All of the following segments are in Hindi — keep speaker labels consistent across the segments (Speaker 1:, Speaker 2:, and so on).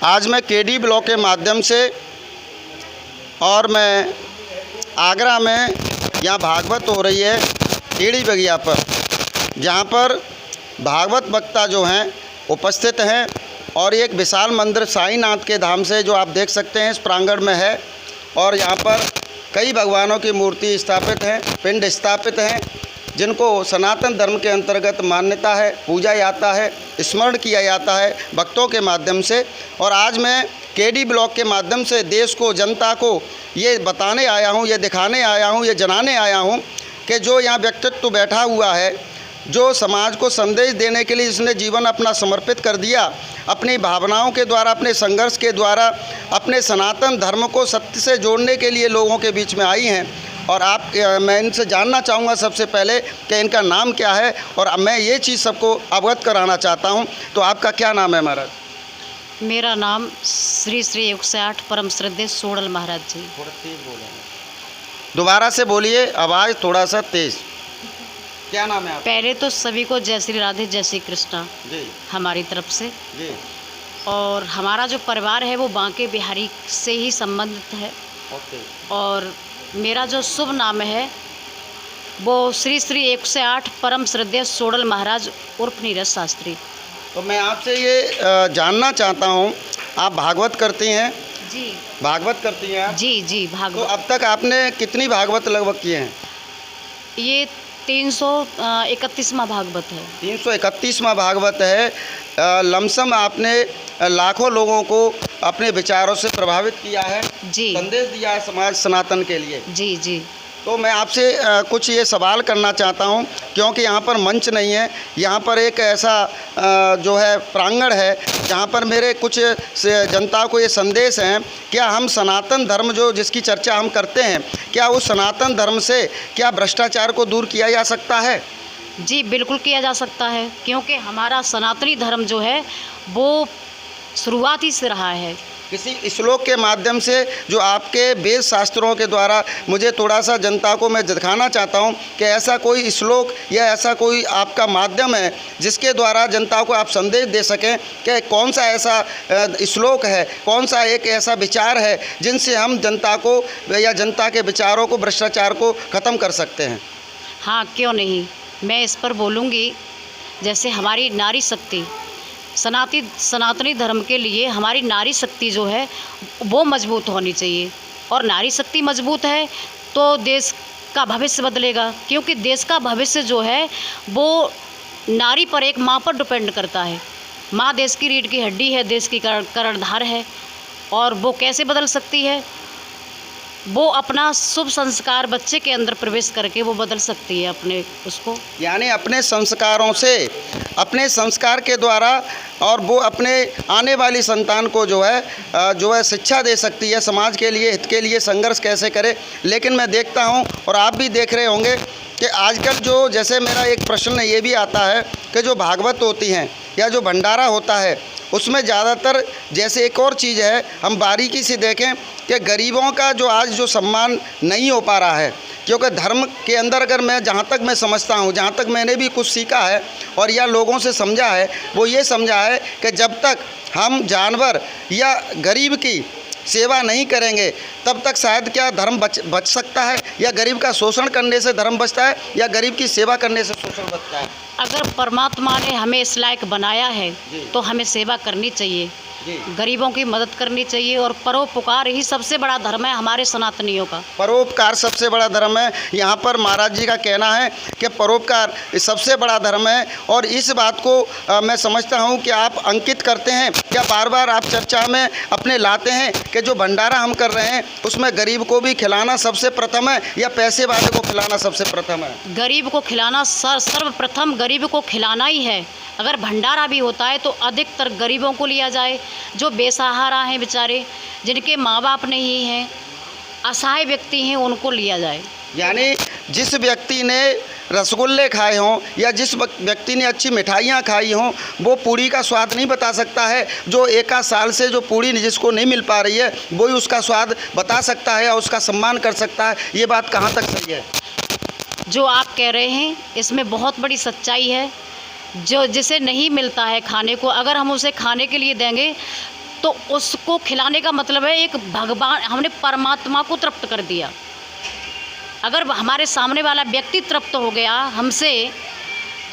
Speaker 1: आज मैं केडी ब्लॉक के माध्यम से और मैं आगरा में यहाँ भागवत हो रही है टेढ़ी बगिया पर, जहाँ पर भागवत वक्ता जो हैं उपस्थित हैं और एक विशाल मंदिर साईनाथ के धाम से जो आप देख सकते हैं इस प्रांगण में है। और यहाँ पर कई भगवानों की मूर्ति स्थापित हैं, पिंड स्थापित हैं, जिनको सनातन धर्म के अंतर्गत मान्यता है, पूजा जाता है, स्मरण किया जाता है भक्तों के माध्यम से। और आज मैं केडी ब्लॉक के माध्यम से देश को, जनता को ये बताने आया हूँ, ये दिखाने आया हूँ, ये जनाने आया हूँ कि जो यहाँ व्यक्तित्व बैठा हुआ है, जो समाज को संदेश देने के लिए जिसने जीवन अपना समर्पित कर दिया, अपनी भावनाओं के द्वारा, अपने संघर्ष के द्वारा, अपने सनातन धर्म को सत्य से जोड़ने के लिए लोगों के बीच में आई हैं। और मैं इनसे जानना चाहूँगा सबसे पहले कि इनका नाम क्या है, और मैं ये चीज़ सबको अवगत कराना चाहता हूँ। तो आपका क्या नाम है महाराज?
Speaker 2: मेरा नाम श्री श्री 108 परम श्रद्धेय सोडल महाराज जी।
Speaker 1: थोड़ा तेज बोलें, दोबारा से बोलिए, आवाज़ थोड़ा सा तेज। क्या नाम है आपका?
Speaker 2: पहले तो सभी को जय श्री राधे, जय श्री कृष्णा
Speaker 1: जी
Speaker 2: हमारी तरफ से।
Speaker 1: जी।
Speaker 2: और हमारा जो परिवार है वो बांके बिहारी से ही संबंधित है।
Speaker 1: ओके।
Speaker 2: और मेरा जो शुभ नाम है वो श्री श्री 108 परम श्रद्धेय सोडल महाराज उर्फ नीरज शास्त्री।
Speaker 1: तो मैं आपसे ये जानना चाहता हूँ, आप भागवत करती हैं?
Speaker 2: जी,
Speaker 1: भागवत करती हैं आप?
Speaker 2: जी जी
Speaker 1: तो
Speaker 2: भागवत।
Speaker 1: अब तक आपने कितनी भागवत लगभग किए हैं?
Speaker 2: ये 331वां भागवत है।
Speaker 1: 331वां भागवत है। लमसम आपने लाखों लोगों को अपने विचारों से प्रभावित किया है,
Speaker 2: जी
Speaker 1: संदेश दिया है समाज सनातन के लिए।
Speaker 2: जी जी।
Speaker 1: तो मैं आपसे कुछ ये सवाल करना चाहता हूँ, क्योंकि यहाँ पर मंच नहीं है, यहाँ पर एक ऐसा जो है प्रांगण है जहाँ पर मेरे कुछ जनता को ये संदेश हैं। क्या हम सनातन धर्म जो जिसकी चर्चा हम करते हैं, क्या उस सनातन धर्म से क्या भ्रष्टाचार को दूर किया जा सकता है?
Speaker 2: जी बिल्कुल किया जा सकता है, क्योंकि हमारा सनातनी धर्म जो है वो शुरुआत ही से रहा है।
Speaker 1: किसी श्लोक के माध्यम से जो आपके वेद शास्त्रों के द्वारा मुझे थोड़ा सा जनता को मैं दिखाना चाहता हूं कि ऐसा कोई श्लोक या ऐसा कोई आपका माध्यम है जिसके द्वारा जनता को आप संदेश दे सकें कि कौन सा ऐसा श्लोक है, कौन सा एक ऐसा विचार है जिनसे हम जनता को या जनता के विचारों को, भ्रष्टाचार को ख़त्म कर सकते हैं।
Speaker 2: हाँ, क्यों नहीं, मैं इस पर बोलूँगी। जैसे हमारी नारी शक्ति, सनातनी धर्म के लिए हमारी नारी शक्ति जो है वो मजबूत होनी चाहिए। और नारी शक्ति मजबूत है तो देश का भविष्य बदलेगा, क्योंकि देश का भविष्य जो है वो नारी पर, एक माँ पर डिपेंड करता है। माँ देश की रीढ़ की हड्डी है, देश की कर्णधार है। और वो कैसे बदल सकती है? वो अपना शुभ संस्कार बच्चे के अंदर प्रवेश करके वो बदल सकती है अपने उसको, यानी
Speaker 1: अपने संस्कारों से, अपने संस्कार के द्वारा, और वो अपने आने वाली संतान को जो है शिक्षा दे सकती है, समाज के लिए, हित के लिए संघर्ष कैसे करे। लेकिन मैं देखता हूँ और आप भी देख रहे होंगे कि आजकल जो, जैसे मेरा एक प्रश्न ये भी आता है कि जो भागवत होती हैं या जो भंडारा होता है उसमें ज़्यादातर, जैसे एक और चीज़ है, हम बारीकी से देखें कि गरीबों का जो आज जो सम्मान नहीं हो पा रहा है। क्योंकि धर्म के अंदर अगर मैं, जहाँ तक मैं समझता हूँ, जहाँ तक मैंने भी कुछ सीखा है और या लोगों से समझा है, वो ये समझा है कि जब तक हम जानवर या गरीब की सेवा नहीं करेंगे तब तक शायद क्या धर्म बच सकता है, या गरीब का शोषण करने से धर्म बचता है, या गरीब की सेवा करने से शोषण बचता है।
Speaker 2: अगर परमात्मा ने हमें इस लायक बनाया है तो हमें सेवा करनी चाहिए, गरीबों की मदद करनी चाहिए। और परोपकार ही सबसे बड़ा धर्म है हमारे सनातनियों का।
Speaker 1: परोपकार सबसे बड़ा धर्म है। यहाँ पर महाराज जी का कहना है कि परोपकार सबसे बड़ा धर्म है। और इस बात को मैं समझता हूँ कि आप अंकित करते हैं, या बार बार आप चर्चा में अपने लाते हैं कि जो भंडारा हम कर रहे हैं उसमें गरीब को भी खिलाना सबसे प्रथम है, या पैसे वाले को खिलाना सबसे प्रथम है?
Speaker 2: गरीब को खिलाना सर्वप्रथम गरीब को खिलाना ही है। अगर भंडारा भी होता है तो अधिकतर गरीबों को लिया जाए, जो बेसहारा हैं बेचारे, जिनके माँ बाप नहीं हैं, असहाय व्यक्ति हैं, उनको लिया जाए।
Speaker 1: यानी जिस व्यक्ति ने रसगुल्ले खाए हों या जिस व्यक्ति ने अच्छी मिठाइयाँ खाई हों, वो पूड़ी का स्वाद नहीं बता सकता है। जो एक आध साल से जो पूड़ी जिसको नहीं मिल पा रही है, वही उसका स्वाद बता सकता है और उसका सम्मान कर सकता है। ये बात कहाँ तक सही है?
Speaker 2: जो आप कह रहे हैं इसमें बहुत बड़ी सच्चाई है। जो जिसे नहीं मिलता है खाने को, अगर हम उसे खाने के लिए देंगे तो उसको खिलाने का मतलब है एक भगवान, हमने परमात्मा को तृप्त कर दिया। अगर हमारे सामने वाला व्यक्ति तृप्त हो गया हमसे,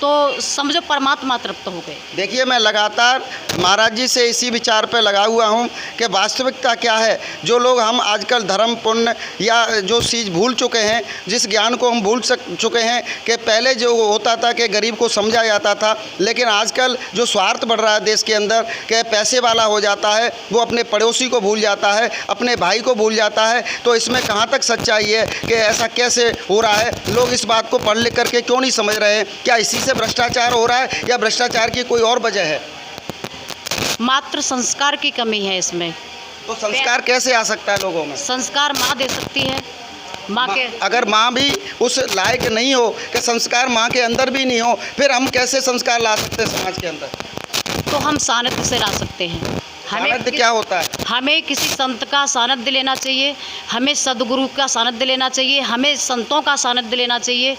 Speaker 2: तो समझो परमात्मा तृप्त हो गए।
Speaker 1: देखिए, मैं लगातार महाराज जी से इसी विचार पे लगा हुआ हूँ कि वास्तविकता क्या है। जो लोग हम आजकल धर्म पुण्य या जो चीज़ भूल चुके हैं, जिस ज्ञान को हम भूल चुके हैं कि पहले जो होता था कि गरीब को समझा जाता था, लेकिन आजकल जो स्वार्थ बढ़ रहा है देश के अंदर कि पैसे वाला हो जाता है, वो अपने पड़ोसी को भूल जाता है, अपने भाई को भूल जाता है। तो इसमें कहाँ तक सच्चाई है कि ऐसा कैसे हो रहा है? लोग इस बात को पढ़ लिख करके क्यों नहीं समझ रहे हैं? क्या इसी से भ्रष्टाचार हो रहा है या भ्रष्टाचार की कोई और वजह है?
Speaker 2: मात्र संस्कार की कमी है इसमें।
Speaker 1: तो संस्कार कैसे आ सकता है लोगों में?
Speaker 2: संस्कार माँ दे सकती है। माँ के
Speaker 1: अगर माँ भी उस लायक नहीं हो कि संस्कार माँ के अंदर भी नहीं हो, फिर हम कैसे संस्कार ला सकते हैं समाज के अंदर?
Speaker 2: तो हम सानिध्य से ला सकते हैं।
Speaker 1: सानिध्य क्या होता है?
Speaker 2: हमें किसी संत का सानिध्य लेना चाहिए, हमें सद्गुरु का सानिध्य लेना चाहिए, हमें संतों का सानिध्य लेना चाहिए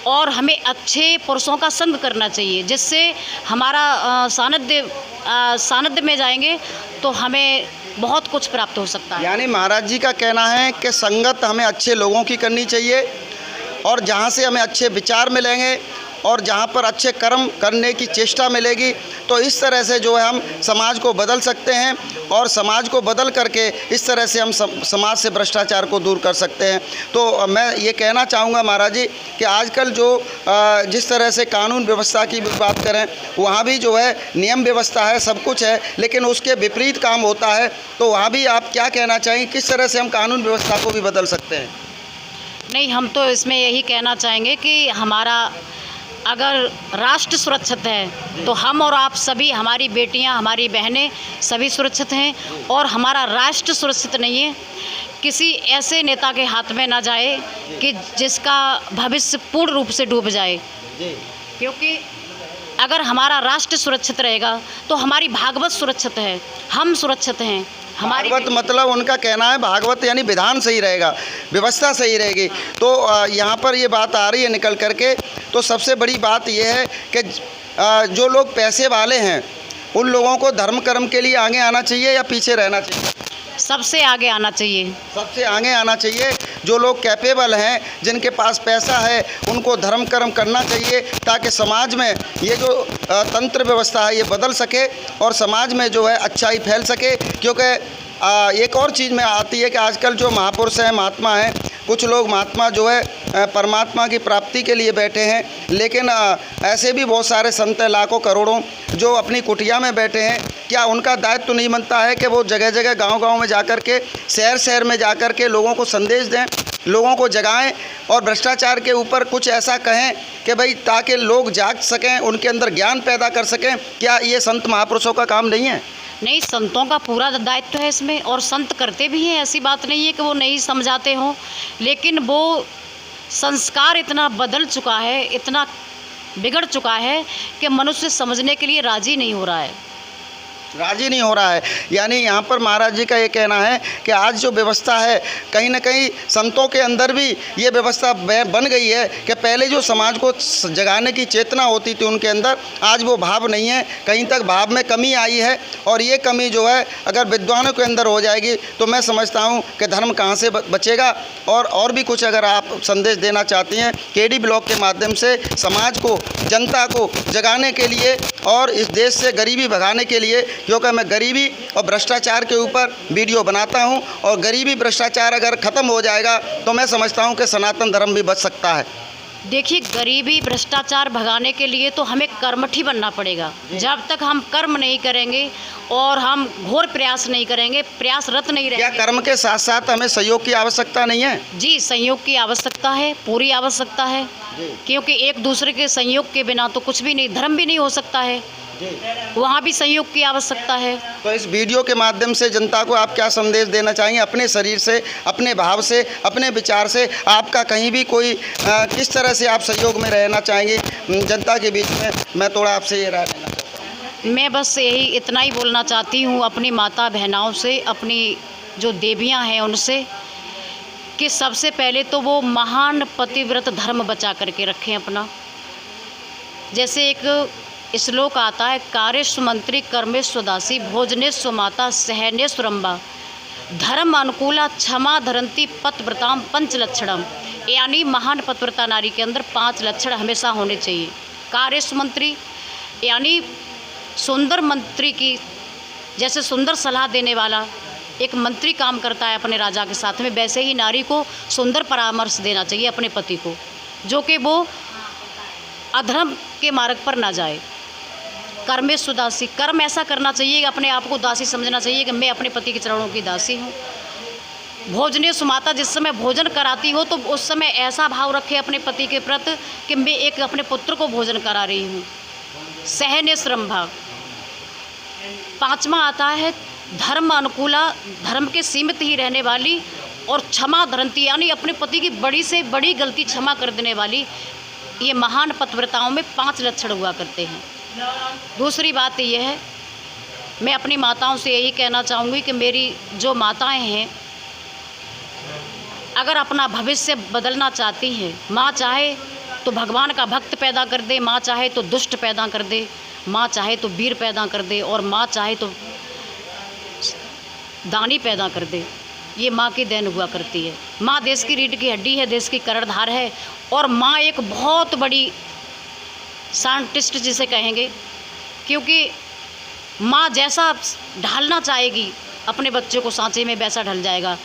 Speaker 2: और हमें अच्छे पुरुषों का संग करना चाहिए, जिससे हमारा सानिध्य में जाएंगे तो हमें बहुत कुछ प्राप्त हो सकता है।
Speaker 1: यानी महाराज जी का कहना है कि संगत हमें अच्छे लोगों की करनी चाहिए और जहाँ से हमें अच्छे विचार मिलेंगे और जहाँ पर अच्छे कर्म करने की चेष्टा मिलेगी, तो इस तरह से जो है हम समाज को बदल सकते हैं और समाज को बदल करके इस तरह से हम समाज से भ्रष्टाचार को दूर कर सकते हैं। तो मैं ये कहना चाहूँगा महाराज जी कि आजकल जो जिस तरह से कानून व्यवस्था की बात करें, वहाँ भी जो है नियम व्यवस्था है, सब कुछ है, लेकिन उसके विपरीत काम होता है। तो वहाँ भी आप क्या कहना चाहेंगे, किस तरह से हम कानून व्यवस्था को भी बदल सकते हैं?
Speaker 2: नहीं, हम तो इसमें यही कहना चाहेंगे कि हमारा अगर राष्ट्र सुरक्षित है तो हम और आप सभी, हमारी बेटियां, हमारी बहनें सभी सुरक्षित हैं। और हमारा राष्ट्र सुरक्षित नहीं है, किसी ऐसे नेता के हाथ में ना जाए कि जिसका भविष्य पूर्ण रूप से डूब जाए। क्योंकि अगर हमारा राष्ट्र सुरक्षित रहेगा तो हमारी भागवत सुरक्षित है, हम सुरक्षित हैं। हमारी
Speaker 1: भागवत मतलब उनका कहना है भागवत यानी विधान सही रहेगा, व्यवस्था सही रहेगी। तो यहाँ पर ये बात आ रही है निकल करके। तो सबसे बड़ी बात ये है कि जो लोग पैसे वाले हैं उन लोगों को धर्म कर्म के लिए आगे आना चाहिए या पीछे रहना चाहिए?
Speaker 2: सबसे आगे आना चाहिए।
Speaker 1: सबसे आगे आना चाहिए। जो लोग कैपेबल हैं, जिनके पास पैसा है, उनको धर्म कर्म करना चाहिए ताकि समाज में ये जो तंत्र व्यवस्था है ये बदल सके और समाज में जो है अच्छाई फैल सके। क्योंकि एक और चीज़ में आती है कि आजकल जो महापुरुष हैं, महात्मा हैं, कुछ लोग महात्मा जो है परमात्मा की प्राप्ति के लिए बैठे हैं, लेकिन ऐसे भी बहुत सारे संत हैं, लाखों करोड़ों, जो अपनी कुटिया में बैठे हैं। क्या उनका दायित्व तो नहीं बनता है कि वो जगह जगह, गांव-गांव में जाकर के, शहर शहर में जाकर के लोगों को संदेश दें, लोगों को जगाएं और भ्रष्टाचार के ऊपर कुछ ऐसा कहें कि भाई ताकि लोग जाग सकें, उनके अंदर ज्ञान पैदा कर सकें? क्या ये संत महापुरुषों का काम नहीं है?
Speaker 2: नहीं, संतों का पूरा दायित्व है इसमें और संत करते भी हैं। ऐसी बात नहीं है कि वो नहीं समझाते हों, लेकिन वो संस्कार इतना बदल चुका है, इतना बिगड़ चुका है कि मनुष्य समझने के लिए राजी नहीं हो रहा है। यानी यहाँ पर महाराज जी का ये कहना है कि आज जो व्यवस्था है, कहीं ना कहीं संतों के अंदर भी ये व्यवस्था बन गई है कि पहले जो समाज को जगाने की चेतना होती थी उनके अंदर, आज वो भाव नहीं है। कहीं तक भाव में कमी आई है और ये कमी जो है अगर विद्वानों के अंदर हो जाएगी तो मैं समझता हूँ कि धर्म कहाँ से बचेगा। और भी कुछ अगर आप संदेश देना चाहती हैं केडी ब्लॉग के माध्यम से समाज को, जनता को जगाने के लिए और इस देश से गरीबी भगाने के लिए, क्योंकि मैं गरीबी और भ्रष्टाचार के ऊपर वीडियो बनाता हूं और गरीबी भ्रष्टाचार अगर ख़त्म हो जाएगा तो मैं समझता हूं कि सनातन धर्म भी बच सकता है। देखिए, गरीबी भ्रष्टाचार भगाने के लिए तो हमें कर्मठी बनना पड़ेगा। जब तक हम कर्म नहीं करेंगे और हम घोर प्रयास नहीं करेंगे, प्रयासरत नहीं रहेंगे।
Speaker 1: क्या कर्म के साथ साथ हमें सहयोग की आवश्यकता नहीं है?
Speaker 2: जी, सहयोग की आवश्यकता है, पूरी आवश्यकता है, क्योंकि एक दूसरे के सहयोग के बिना तो कुछ भी नहीं, धर्म भी नहीं हो सकता है, वहाँ भी सहयोग की आवश्यकता है।
Speaker 1: तो इस वीडियो के माध्यम से जनता को आप क्या संदेश देना चाहेंगे? अपने शरीर से, अपने भाव से, अपने विचार से आपका कहीं भी कोई किस तरह से आप सहयोग में रहना चाहेंगे जनता के बीच में? मैं थोड़ा आपसे ये राय लेना चाहता हूँ।
Speaker 2: मैं बस यही इतना ही बोलना चाहती हूँ अपनी माता बहनाओं से, अपनी जो देवियाँ हैं उनसे, कि सबसे पहले तो वो महान पतिव्रत धर्म बचा करके रखें अपना। जैसे एक श्लोक आता है, कार्येषु मंत्री कर्मेषु दासी भोजनेषु माता सहनेषु रंभा धर्म अनुकूला क्षमा धरंती पतिव्रताम पंच लक्षणम। यानी महान पतिव्रता नारी के अंदर 5 लक्षण हमेशा होने चाहिए। कार्येषु मंत्री यानी सुंदर मंत्री की, जैसे सुंदर सलाह देने वाला एक मंत्री काम करता है अपने राजा के साथ में, वैसे ही नारी को सुंदर परामर्श देना चाहिए अपने पति को, जो कि वो अधर्म के मार्ग पर ना जाए। कर्मेषु दासी, कर्म ऐसा करना चाहिए, अपने आप को दासी समझना चाहिए कि मैं अपने पति के चरणों की दासी हूँ। भोजनेषु माता, जिस समय भोजन कराती हो तो उस समय ऐसा भाव रखे अपने पति के प्रति कि मैं एक अपने पुत्र को भोजन करा रही हूँ। सहनेषु रंभा। 5वां आता है धर्म अनुकूला, धर्म के सीमित ही रहने वाली, और क्षमा धरंती यानी अपने पति की बड़ी से बड़ी गलती क्षमा कर देने वाली। ये महान पतिव्रताओं में 5 लक्षण हुआ करते हैं। दूसरी बात यह है, मैं अपनी माताओं से यही कहना चाहूँगी कि मेरी जो माताएं हैं, अगर अपना भविष्य बदलना चाहती हैं, माँ चाहे तो भगवान का भक्त पैदा कर दे, माँ चाहे तो दुष्ट पैदा कर दे, माँ चाहे तो वीर पैदा कर दे, और माँ चाहे तो दानी पैदा कर दे। ये माँ की देन हुआ करती है। माँ देश की रीढ़ की हड्डी है, देश की कर्णधार है, और माँ एक बहुत बड़ी साइंटिस्ट जिसे कहेंगे, क्योंकि माँ जैसा ढालना चाहेगी अपने बच्चे को सांचे में वैसा ढल जाएगा।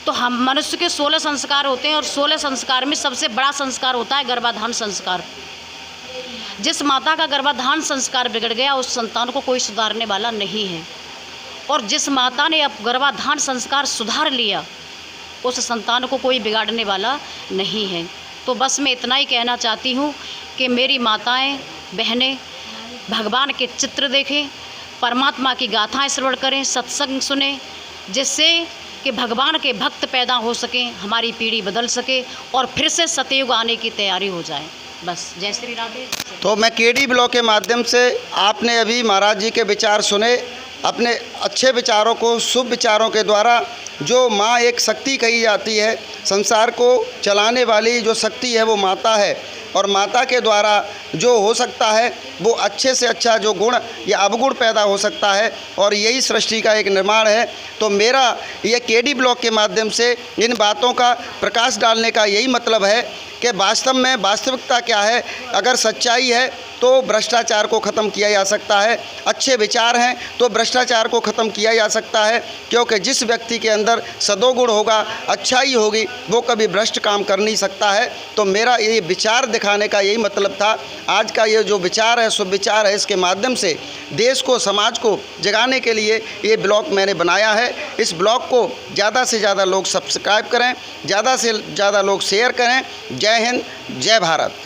Speaker 2: तो हम मनुष्य के 16 संस्कार होते हैं, और 16 संस्कार में सबसे बड़ा संस्कार होता है गर्भाधान संस्कार। जिस माता का गर्भाधान संस्कार बिगड़ गया, उस संतान को कोई सुधारने वाला नहीं है, और जिस माता ने अब गर्भाधान संस्कार सुधार लिया, उस संतान को कोई बिगाड़ने वाला नहीं है। तो बस मैं इतना ही कहना चाहती हूँ कि मेरी माताएं बहनें भगवान के चित्र देखें, परमात्मा की गाथाएं श्रवण करें, सत्संग सुने, जिससे कि भगवान के भक्त पैदा हो सकें, हमारी पीढ़ी बदल सके और फिर से सतयुग आने की तैयारी हो जाए। बस, जय श्री राधे।
Speaker 1: तो मैं केडी ब्लॉग के माध्यम से, आपने अभी महाराज जी के विचार सुने। अपने अच्छे विचारों को, शुभ विचारों के द्वारा जो माँ एक शक्ति कही जाती है, संसार को चलाने वाली जो शक्ति है वो माता है, और माता के द्वारा जो हो सकता है वो अच्छे से अच्छा जो गुण या अवगुण पैदा हो सकता है, और यही सृष्टि का एक निर्माण है। तो मेरा ये केडी ब्लॉग के माध्यम से इन बातों का प्रकाश डालने का यही मतलब है कि वास्तव में वास्तविकता क्या है। अगर सच्चाई है तो भ्रष्टाचार को ख़त्म किया जा सकता है, अच्छे विचार हैं तो भ्रष्टाचार को ख़त्म किया जा सकता है, क्योंकि जिस व्यक्ति के अंदर सदोगुण होगा, अच्छाई होगी, वो कभी भ्रष्ट काम कर नहीं सकता है। तो मेरा ये विचार दिखाने का यही मतलब था। आज का ये जो विचार है, शुभ विचार है, इसके माध्यम से देश को, समाज को जगाने के लिए ये ब्लॉग मैंने बनाया है। इस ब्लॉग को ज़्यादा से ज़्यादा लोग सब्सक्राइब करें, ज़्यादा से ज़्यादा लोग शेयर करें। जय हिंद, जय भारत।